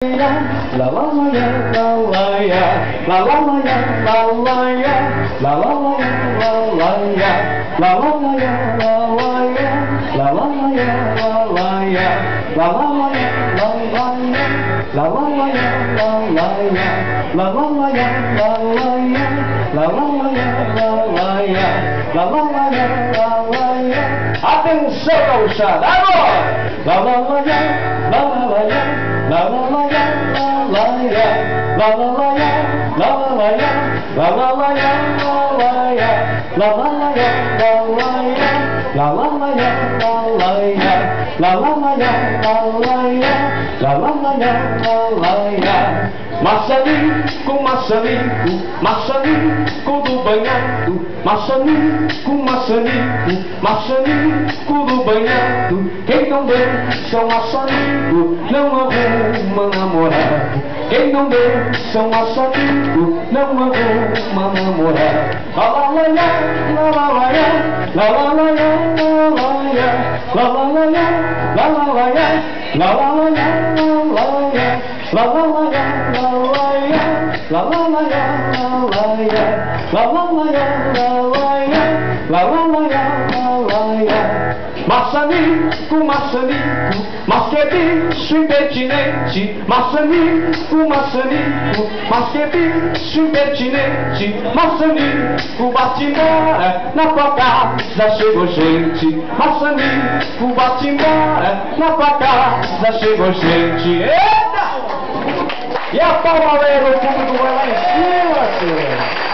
La la la ya, la la ya, la la la ya, la la ya, la la la ya, la la ya, la la la ya, la la ya, la la la ya, la la ya, la la la ya, la la ya, la la la ya, la la ya, la la la ya, la la ya, la la la ya, la la ya, la la la ya, la la ya. Atenção, gauchada, agora! La la la ya, la la la ya, la la la ya, la la ya, la la la ya, la la la ya, la la la ya, la la ya, la la la ya, la la ya, la la la ya, la la ya, la la la ya, la la ya. Maçanico, maçanico, maçanico do banhado, maçanico, maçanico, maçanico do banhado. Quem não deixa um maçanico não arruma namorado. Quem não deixa um maçanico não arruma namorado. La la la ya, la la la ya, la la la ya, la la la ya, la la la ya, la la la ya, la la la ya, la la la ya, la la la ya, la la la ya, la la la ya, la la la ya, la la ya. Maçanico, maçanico, mas que bicho impertinente. Maçanico, maçanico, mas que bicho impertinente. Maçanico, bate embora, na tua casa chegou gente. Maçanico, bate embora, na tua casa chegou gente. Eita! E a palma alegre, o público vai lá em cima, senhor.